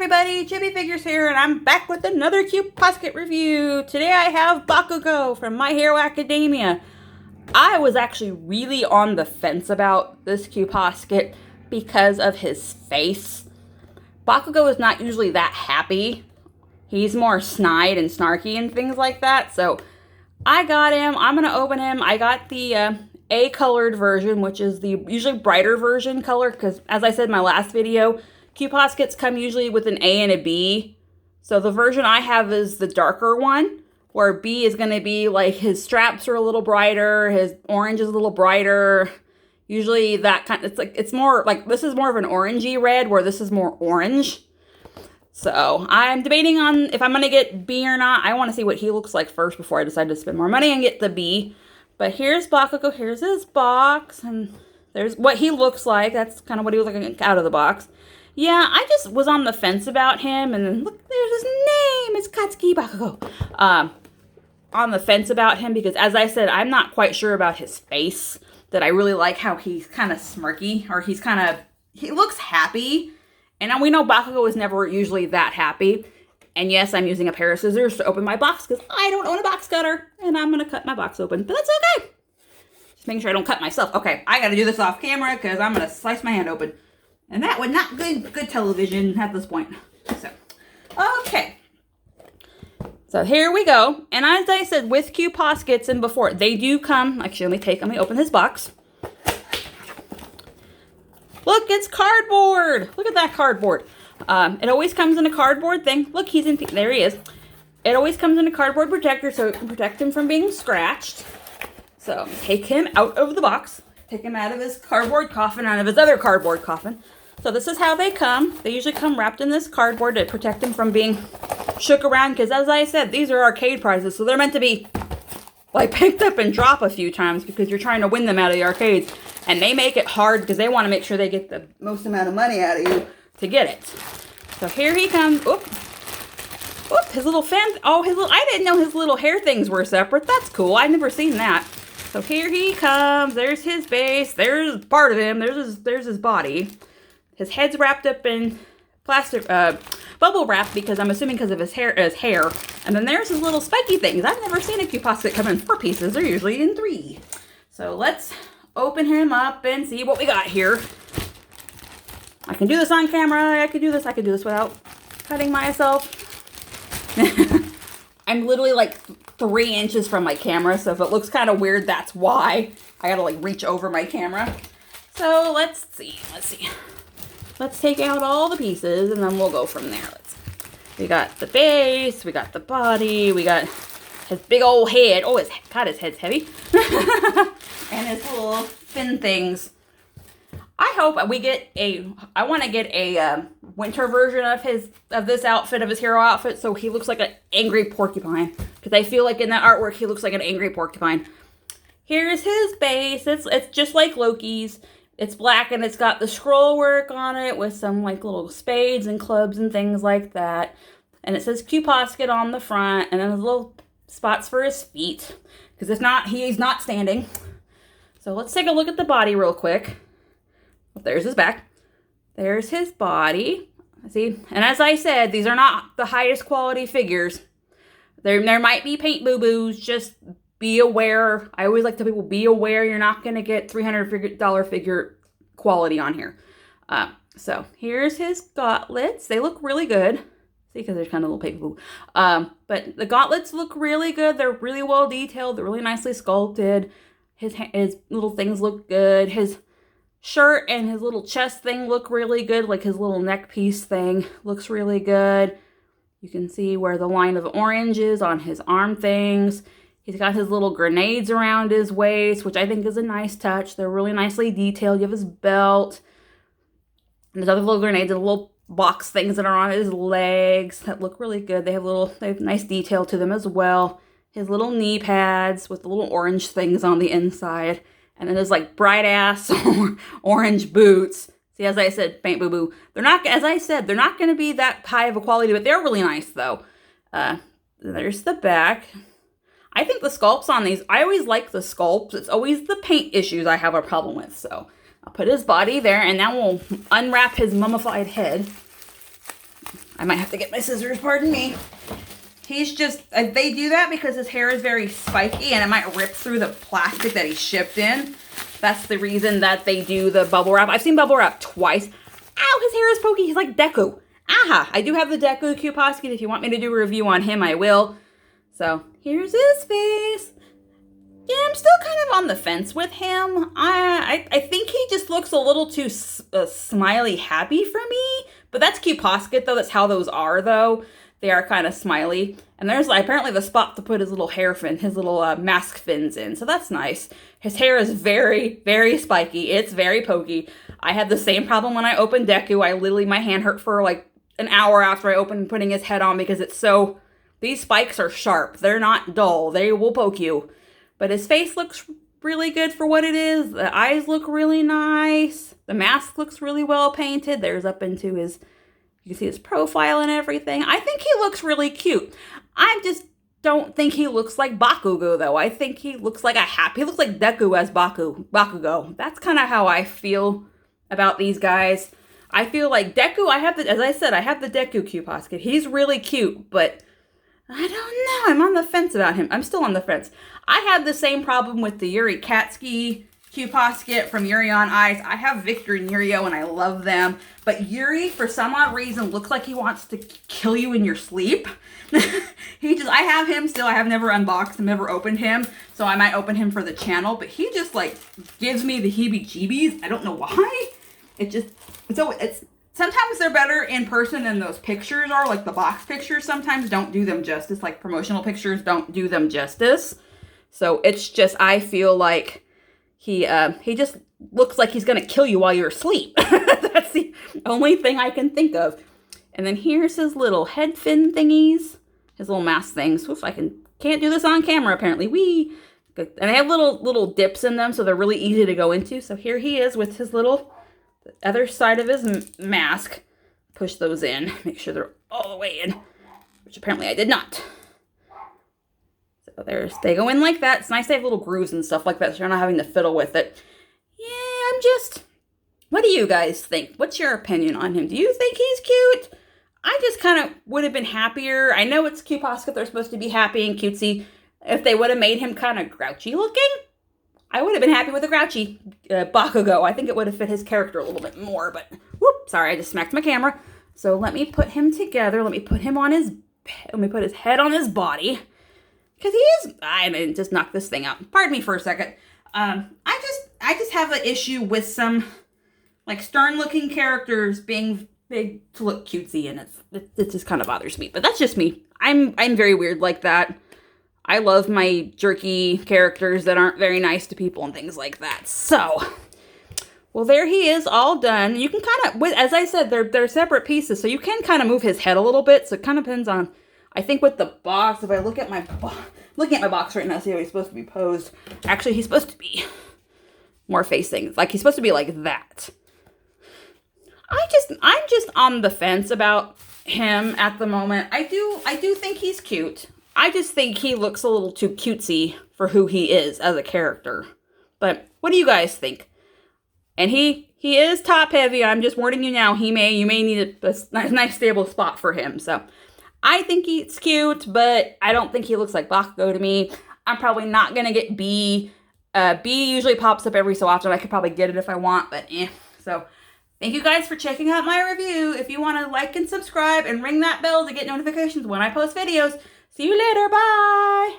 everybody, Chibi Figures here, and I'm back with another cute posket review. Today I have Bakugo from My Hero Academia. I was actually really on the fence about this cute posket because of his face. Bakugo is not usually that happy. He's more snide and snarky and things like that, so I got him. I'm going to open him. I got the A-colored version, which is the usually brighter version color, because as I said in my last video, cute poskets come usually with an A and a B. So the version I have is the darker one, where B is going to be like his straps are a little brighter, his orange is a little brighter. Usually that kind of, it's more like, this is more of an orangey red, where this is more orange. So I'm debating on if I'm going to get B or not. I want to see what he looks like first before I decide to spend more money and get the B. But here's Bakugo, here's his box, and there's what he looks like. That's kind of what he was looking out of the box. Yeah, I just was on the fence about him, and then look, there's his name. It's Katsuki Bakugo. On the fence about him because, as I said, I'm not quite sure about his face. That I really like how he's kind of smirky, or he looks happy. And we know Bakugo is never usually that happy. And yes, I'm using a pair of scissors to open my box because I don't own a box cutter. And I'm going to cut my box open, but that's okay. Just making sure I don't cut myself. Okay, I got to do this off camera because I'm going to slice my hand open. And that would not be good television at this point. So, okay. So here we go. And as I said, with cute poskets and before, they do come. Actually, let me open his box. Look, it's cardboard. Look at that cardboard. It always comes in a cardboard thing. Look, there he is. It always comes in a cardboard protector so it can protect him from being scratched. So take him out of the box. Take him out of his cardboard coffin, out of his other cardboard coffin. So this is how they come. They usually come wrapped in this cardboard to protect him from being shook around. Because as I said, these are arcade prizes. So they're meant to be like picked up and drop a few times because you're trying to win them out of the arcades. And they make it hard because they want to make sure they get the most amount of money out of you to get it. So here he comes. Oop. Oop, his little fan. Oh, I didn't know his little hair things were separate. That's cool. I've never seen that. So here he comes. There's his base. There's part of him. There's his body. His head's wrapped up in plastic, bubble wrap because I'm assuming because of his hair. And then there's his little spiky things. I've never seen a cute posket come in 4 pieces. They're usually in 3. So let's open him up and see what we got here. I can do this on camera. I could do this without cutting myself. I'm literally like 3 inches from my camera, so if it looks kind of weird, that's why. I gotta like reach over my camera. So let's see. Let's take out all the pieces and then we'll go from there. We got the base, we got the body, we got his big old head. Oh, his head's heavy. And his little fin things. I hope I want to get a winter version of this outfit, of his hero outfit, so he looks like an angry porcupine. Because I feel like in that artwork, he looks like an angry porcupine. Here's his base. It's just like Loki's. It's black and it's got the scroll work on it with some like little spades and clubs and things like that. And it says cute posket on the front, and then there's little spots for his feet. Because he's not standing. So let's take a look at the body real quick. There's his back. There's his body. See? And as I said, these are not the highest quality figures. There might be paint boo-boos. Just be aware. I always like to tell people, be aware you're not going to get $300 figure quality on here. So here's his gauntlets. They look really good. See, because there's kind of a little paint boo. But the gauntlets look really good. They're really well detailed. They're really nicely sculpted. His little things look good. His shirt and his little chest thing look really good. Like his little neck piece thing looks really good. You can see where the line of orange is on his arm things. He's got his little grenades around his waist, which I think is a nice touch. They're really nicely detailed. You have his belt. And there's other little grenades and little box things that are on his legs that look really good. They have nice detail to them as well. His little knee pads with the little orange things on the inside. And then his like bright ass orange boots. See, as I said, paint boo-boo. They're not, as I said, they're not going to be that high of a quality, but they're really nice though. There's the back. I think the sculpts on these, I always like the sculpts. It's always the paint issues I have a problem with. So I'll put his body there, and now we'll unwrap his mummified head. I might have to get my scissors, pardon me. He's just, they do that because his hair is very spiky and it might rip through the plastic that he shipped in. That's the reason that they do the bubble wrap. I've seen bubble wrap twice. Ow, his hair is pokey. He's like Deku. Aha, I do have the Deku Q posket. If you want me to do a review on him, I will. So here's his face. Yeah, I'm still kind of on the fence with him. I think he just looks a little too smiley happy for me. But that's Q posket though. That's how those are though. They are kind of smiley. And there's apparently the spot to put his little hair fin, his little mask fins in. So that's nice. His hair is very, very spiky. It's very pokey. I had the same problem when I opened Deku. I literally, my hand hurt for like an hour after I opened putting his head on because it's so, these spikes are sharp. They're not dull. They will poke you. But his face looks really good for what it is. The eyes look really nice. The mask looks really well painted. There's up into his, you can see his profile and everything. I think he looks really cute. I just don't think he looks like Bakugo though. I think he looks like he looks like Deku as Bakugo. That's kind of how I feel about these guys. I feel like Deku, as I said, I have the Deku Q posket. He's really cute, but I don't know. I'm on the fence about him. I'm still on the fence. I had the same problem with the Yuri Katsuki Q posket from Yuri on Ice. I have Victor and Yurio and I love them. But Yuri, for some odd reason, looks like he wants to kill you in your sleep. I have him still. I have never unboxed him, never opened him. So I might open him for the channel. But he just like gives me the heebie-jeebies. I don't know why. Sometimes they're better in person than those pictures are. Like the box pictures sometimes don't do them justice. Like promotional pictures don't do them justice. So it's just, I feel like he just looks like he's going to kill you while you're asleep. That's the only thing I can think of. And then here's his little head fin thingies. His little mask things. Oof, can't do this on camera apparently. Wee. And they have little dips in them, so they're really easy to go into. So here he is with his little, the other side of his mask. Push those in. Make sure they're all the way in. Which apparently I did not. So they go in like that. It's nice to have little grooves and stuff like that, so you're not having to fiddle with it. Yeah, what do you guys think? What's your opinion on him? Do you think he's cute? I just kind of would have been happier. I know it's Q posket. They're supposed to be happy and cutesy. If they would have made him kind of grouchy looking, I would have been happy with a grouchy Bakugo. I think it would have fit his character a little bit more, but whoop, sorry, I just smacked my camera. So let me put him together. Let me put his head on his body. Because I mean, just knock this thing out. Pardon me for a second. I just have an issue with some, like, stern-looking characters being big to look cutesy, and it just kind of bothers me. But that's just me. I'm very weird like that. I love my jerky characters that aren't very nice to people and things like that. So, well, there he is, all done. You can kind of, as I said, they're separate pieces, so you can kind of move his head a little bit. So it kind of depends on, I think with the box, if I look at my box right now, see how he's supposed to be posed. Actually, he's supposed to be more facing, like he's supposed to be like that. I'm just on the fence about him at the moment. I do think he's cute. I just think he looks a little too cutesy for who he is as a character. But what do you guys think? And he is top heavy. I'm just warning you now. You may need a nice stable spot for him. So I think he's cute, but I don't think he looks like Bakugo to me. I'm probably not gonna get B. B usually pops up every so often. I could probably get it if I want, but So thank you guys for checking out my review. If you want to like and subscribe and ring that bell to get notifications when I post videos. See you later. Bye.